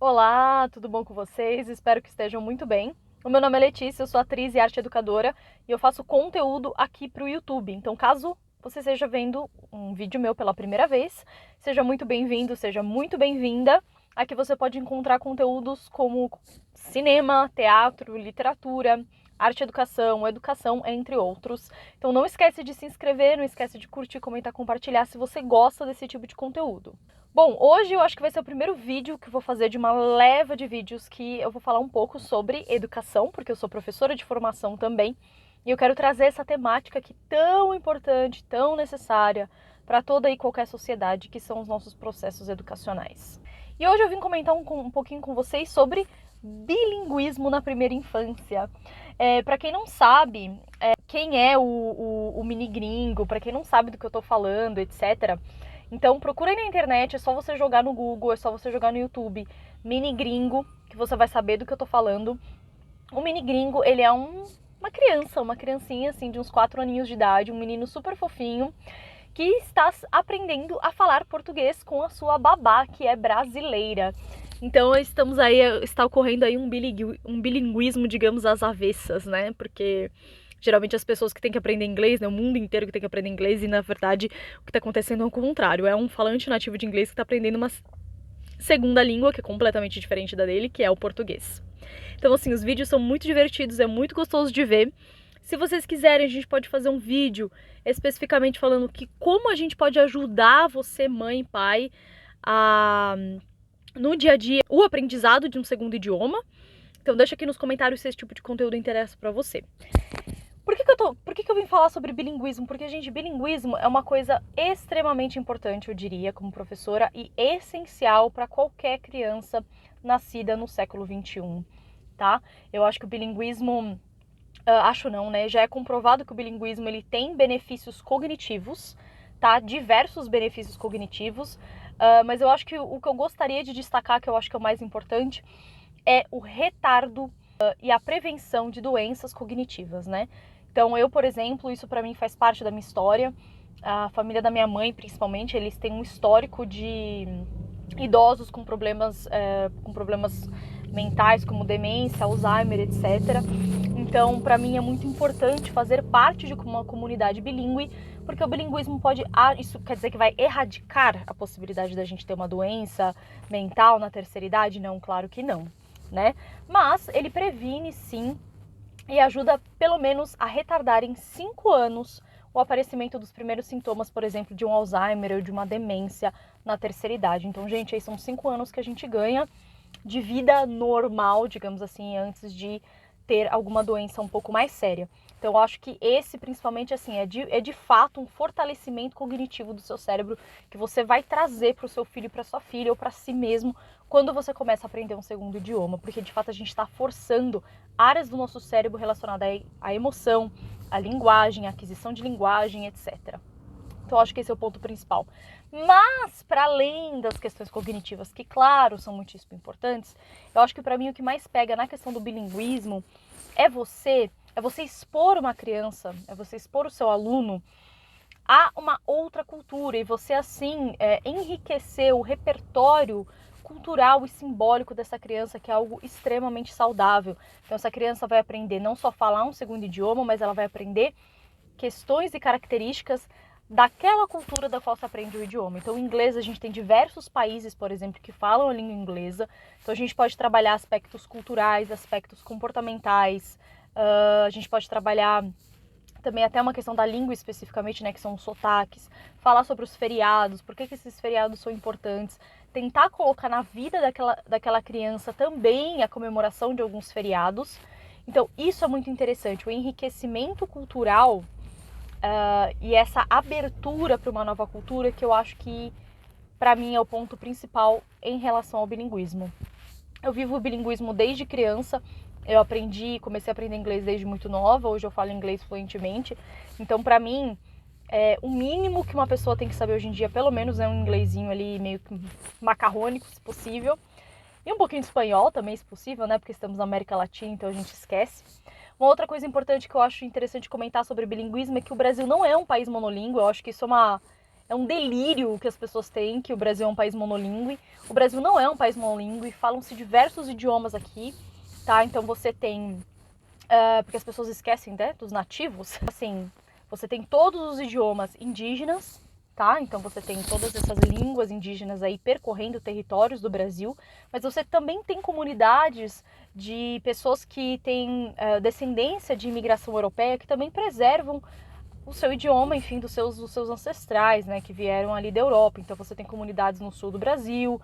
Olá, tudo bom com vocês? Espero que estejam muito bem. O meu nome é Letícia, eu sou atriz e arte educadora e eu faço conteúdo aqui para o YouTube. Então, caso você esteja vendo um vídeo meu pela primeira vez, seja muito bem-vindo, seja muito bem-vinda. Aqui você pode encontrar conteúdos como cinema, teatro, literatura, arte educação, entre outros. Então não esquece de se inscrever, não esquece de curtir, comentar, compartilhar se você gosta desse tipo de conteúdo. Bom, hoje eu acho que vai ser o primeiro vídeo que eu vou fazer de uma leva de vídeos que eu vou falar um pouco sobre educação, porque eu sou professora de formação também, e eu quero trazer essa temática aqui tão importante, tão necessária para toda e qualquer sociedade, que são os nossos processos educacionais. E hoje eu vim comentar um pouquinho com vocês sobre bilinguismo na primeira infância. Para quem não sabe, quem é o mini gringo, para quem não sabe do que eu tô falando, etc., então procura aí na internet, é só você jogar no Google, é só você jogar no YouTube, mini gringo, que você vai saber do que eu tô falando. O mini gringo, ele é uma criança, uma criancinha assim de uns 4 aninhos de idade, um menino super fofinho, que está aprendendo a falar português com a sua babá, que é brasileira. Então estamos aí, está ocorrendo aí um bilinguismo, digamos, às avessas, né? Porque geralmente as pessoas que têm que aprender inglês, né, o mundo inteiro que tem que aprender inglês, e na verdade o que está acontecendo é o contrário. É um falante nativo de inglês que está aprendendo uma segunda língua, que é completamente diferente da dele, que é o português. Então, assim, os vídeos são muito divertidos, é muito gostoso de ver. Se vocês quiserem, a gente pode fazer um vídeo especificamente falando que como a gente pode ajudar você, mãe e pai, a, no dia a dia, o aprendizado de um segundo idioma. Então deixa aqui nos comentários se esse tipo de conteúdo interessa pra você. Por que eu vim falar sobre bilinguismo? Porque, gente, bilinguismo é uma coisa extremamente importante, eu diria, como professora, e essencial para qualquer criança nascida no século XXI, tá? Eu acho que o bilinguismo, acho não, né? Já é comprovado que o bilinguismo ele tem benefícios cognitivos, tá? Diversos benefícios cognitivos, mas eu acho que o que eu gostaria de destacar, que eu acho que é o mais importante, é o retardo e a prevenção de doenças cognitivas, né? Então eu, por exemplo, isso para mim faz parte da minha história. A família da minha mãe, principalmente, eles têm um histórico de idosos com problemas mentais, como demência, Alzheimer, etc. Então, para mim é muito importante fazer parte de uma comunidade bilíngue, porque o bilinguismo pode, isso quer dizer que vai erradicar a possibilidade da gente ter uma doença mental na terceira idade? Não, claro que não, né? Mas ele previne sim e ajuda pelo menos a retardar em 5 anos o aparecimento dos primeiros sintomas, por exemplo, de um Alzheimer ou de uma demência na terceira idade. Então, gente, aí são 5 anos que a gente ganha de vida normal, digamos assim, antes de ter alguma doença um pouco mais séria. Então, eu acho que esse, principalmente, assim, é de fato um fortalecimento cognitivo do seu cérebro que você vai trazer para o seu filho, para sua filha ou para si mesmo quando você começa a aprender um segundo idioma, porque de fato a gente está forçando áreas do nosso cérebro relacionadas à emoção, à linguagem, à aquisição de linguagem, etc. Então, eu acho que esse é o ponto principal. Mas, para além das questões cognitivas, que, claro, são muitíssimo importantes, eu acho que para mim o que mais pega na questão do bilinguismo é você expor uma criança, é você expor o seu aluno a uma outra cultura e você, assim, enriquecer o repertório cultural e simbólico dessa criança, que é algo extremamente saudável. Então, essa criança vai aprender não só falar um segundo idioma, mas ela vai aprender questões e características daquela cultura da qual se aprende o idioma. Então, o inglês, a gente tem diversos países, por exemplo, que falam a língua inglesa. Então, a gente pode trabalhar aspectos culturais, aspectos comportamentais, a gente pode trabalhar também até uma questão da língua especificamente, né, que são os sotaques, falar sobre os feriados, por que esses feriados são importantes, tentar colocar na vida daquela criança também a comemoração de alguns feriados. Então, isso é muito interessante, o enriquecimento cultural e essa abertura para uma nova cultura, que eu acho que, para mim, é o ponto principal em relação ao bilinguismo. Eu vivo o bilinguismo desde criança, eu comecei a aprender inglês desde muito nova, hoje eu falo inglês fluentemente, então para mim, o mínimo que uma pessoa tem que saber hoje em dia, pelo menos, é um inglesinho ali meio macarrônico, se possível, e um pouquinho de espanhol também, se possível, né, porque estamos na América Latina, então a gente esquece. Uma outra coisa importante que eu acho interessante comentar sobre bilinguismo é que o Brasil não é um país monolíngue, eu acho que isso É um delírio que as pessoas têm, que o Brasil é um país monolíngue. O Brasil não é um país monolíngue, falam-se diversos idiomas aqui, tá? Então você tem... porque as pessoas esquecem, né, dos nativos. Assim, você tem todos os idiomas indígenas, tá? Então você tem todas essas línguas indígenas aí percorrendo territórios do Brasil, mas você também tem comunidades de pessoas que têm descendência de imigração europeia que também preservam o seu idioma, enfim, dos seus ancestrais, né, que vieram ali da Europa. Então você tem comunidades no sul do Brasil,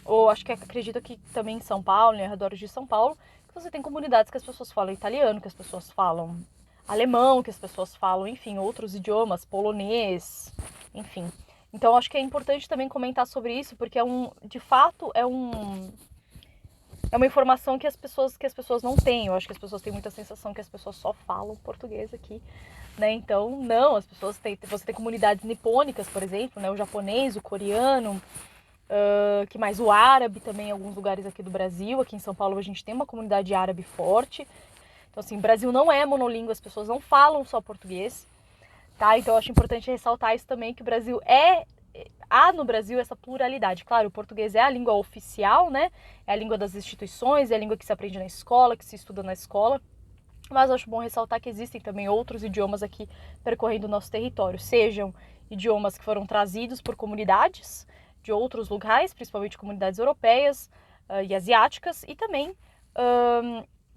ou acredito que também em São Paulo, em arredores de São Paulo, que você tem comunidades que as pessoas falam italiano, que as pessoas falam alemão, que as pessoas falam, enfim, outros idiomas, polonês, enfim. Então acho que é importante também comentar sobre isso, porque de fato é uma informação que as pessoas não têm. Eu acho que as pessoas têm muita sensação que as pessoas só falam português aqui, né? Então, não, você tem comunidades nipônicas, por exemplo, né? O japonês, o coreano, que mais o árabe também em alguns lugares aqui do Brasil. Aqui em São Paulo a gente tem uma comunidade árabe forte. Então, assim, o Brasil não é monolíngue, as pessoas não falam só português, tá? Então eu acho importante ressaltar isso também, que o Brasil há no Brasil essa pluralidade. Claro, o português é a língua oficial, né? É a língua das instituições, é a língua que se aprende na escola, que se estuda na escola. Mas eu acho bom ressaltar que existem também outros idiomas aqui percorrendo o nosso território. Sejam idiomas que foram trazidos por comunidades de outros lugares, principalmente comunidades europeias e asiáticas, e também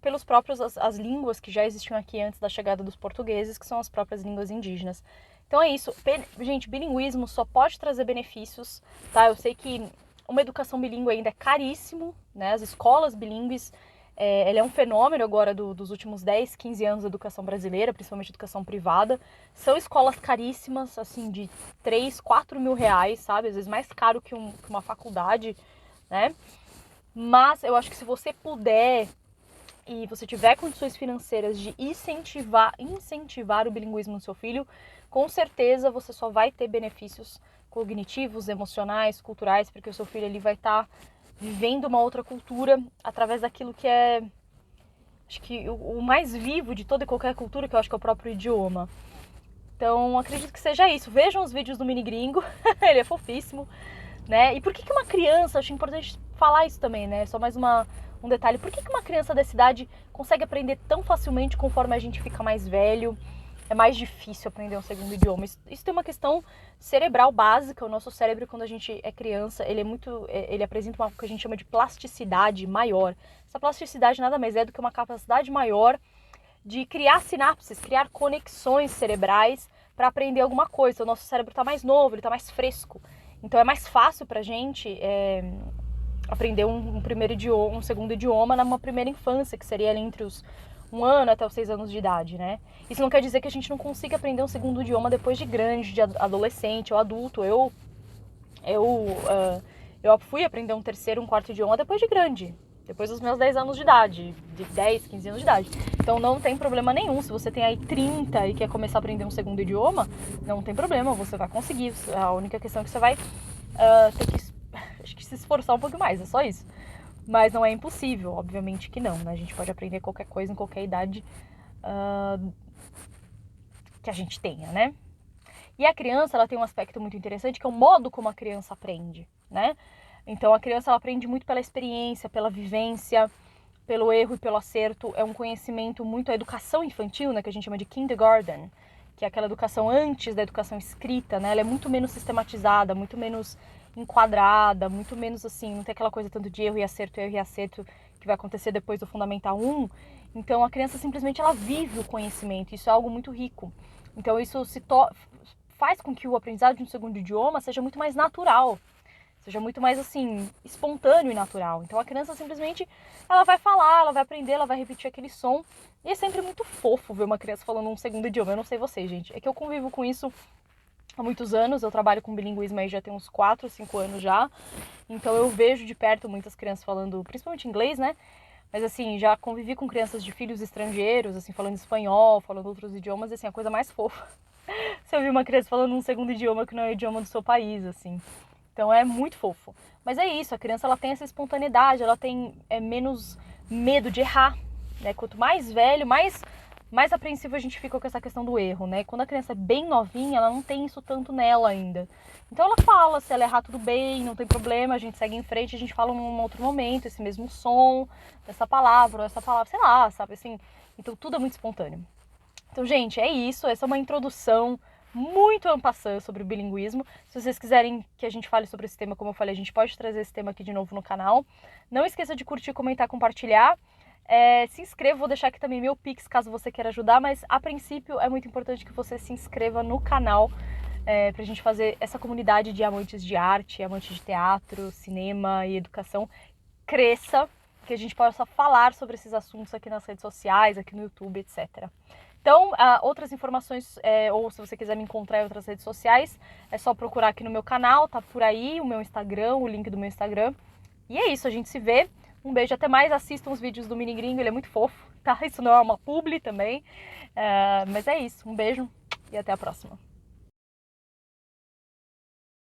pelos próprios as línguas que já existiam aqui antes da chegada dos portugueses, que são as próprias línguas indígenas. Então é isso. Gente, bilinguismo só pode trazer benefícios, tá? Eu sei que uma educação bilíngue ainda é caríssimo, né? As escolas bilíngues, ele é um fenômeno agora dos últimos 10, 15 anos da educação brasileira, principalmente educação privada. São escolas caríssimas, assim, de 3, 4 mil reais, sabe? Às vezes mais caro que uma faculdade, né? Mas eu acho que se você puder e você tiver condições financeiras de incentivar o bilinguismo no seu filho, com certeza você só vai ter benefícios cognitivos, emocionais, culturais, porque o seu filho ele vai estar vivendo uma outra cultura através daquilo que é, acho que o mais vivo de toda e qualquer cultura, que eu acho que é o próprio idioma. Então, acredito que seja isso. Vejam os vídeos do Mini Gringo, ele é fofíssimo, né? E por que uma criança, acho importante falar isso também, né? Só mais um detalhe. Por que uma criança dessa idade consegue aprender tão facilmente conforme a gente fica mais velho? É mais difícil aprender um segundo idioma. Isso tem uma questão cerebral básica. O nosso cérebro, quando a gente é criança, ele apresenta o que a gente chama de plasticidade maior. Essa plasticidade nada mais é do que uma capacidade maior de criar sinapses, criar conexões cerebrais para aprender alguma coisa. O nosso cérebro está mais novo, ele está mais fresco. Então é mais fácil para a gente aprender um segundo idioma numa primeira infância, que seria ali entre os 1 ano até os 6 anos de idade, né? Isso não quer dizer que a gente não consiga aprender um segundo idioma depois de grande, de adolescente ou adulto. Eu fui aprender um terceiro, um quarto idioma depois de grande, depois dos meus 10 anos de idade, de 10, 15 anos de idade. Então não tem problema nenhum, se você tem aí 30 e quer começar a aprender um segundo idioma, não tem problema, você vai conseguir. A única questão é que você vai ter que se esforçar um pouco mais, é só isso. Mas não é impossível, obviamente que não, né? A gente pode aprender qualquer coisa em qualquer idade que a gente tenha, né? E a criança, ela tem um aspecto muito interessante, que é o modo como a criança aprende, né? Então a criança, ela aprende muito pela experiência, pela vivência, pelo erro e pelo acerto. É um conhecimento muito, a educação infantil, né, que a gente chama de kindergarten, que é aquela educação antes da educação escrita, né? Ela é muito menos sistematizada, muito menos enquadrada, muito menos assim, não tem aquela coisa tanto de erro e acerto que vai acontecer depois do Fundamental 1. Então a criança simplesmente ela vive o conhecimento, isso é algo muito rico. Então isso faz com que o aprendizado de um segundo idioma seja muito mais natural, seja muito mais assim, espontâneo e natural. Então a criança simplesmente, ela vai falar, ela vai aprender, ela vai repetir aquele som. E é sempre muito fofo ver uma criança falando um segundo idioma. Eu não sei vocês, gente, é que eu convivo com isso há muitos anos, eu trabalho com bilinguismo aí já tem uns 4, 5 anos já. Então eu vejo de perto muitas crianças falando, principalmente inglês, né? Mas assim, já convivi com crianças de filhos estrangeiros, assim, falando espanhol, falando outros idiomas, assim, a coisa mais fofa. Você ouvir uma criança falando um segundo idioma que não é o idioma do seu país, assim. Então é muito fofo. Mas é isso, a criança ela tem essa espontaneidade, ela tem menos medo de errar, né? Quanto mais velho, mais mais apreensivo a gente fica com essa questão do erro, né? Quando a criança é bem novinha, ela não tem isso tanto nela ainda. Então ela fala, se ela errar tudo bem, não tem problema, a gente segue em frente, a gente fala num outro momento, esse mesmo som, dessa palavra, ou essa palavra, sei lá, sabe assim? Então tudo é muito espontâneo. Então, gente, é isso, essa é uma introdução muito en passant sobre o bilinguismo. Se vocês quiserem que a gente fale sobre esse tema, como eu falei, a gente pode trazer esse tema aqui de novo no canal. Não esqueça de curtir, comentar, compartilhar. Se inscreva, vou deixar aqui também meu Pix caso você queira ajudar, mas a princípio é muito importante que você se inscreva no canal pra gente fazer essa comunidade de amantes de arte, amantes de teatro, cinema e educação cresça, que a gente possa falar sobre esses assuntos aqui nas redes sociais, aqui no YouTube, etc. Então, outras informações, ou se você quiser me encontrar em outras redes sociais, é só procurar aqui no meu canal, tá por aí o meu Instagram, o link do meu Instagram. E é isso, a gente se vê. Um beijo, até mais. Assistam os vídeos do Mini Gringo, ele é muito fofo, tá? Isso não é uma publi também. Mas é isso, um beijo e até a próxima.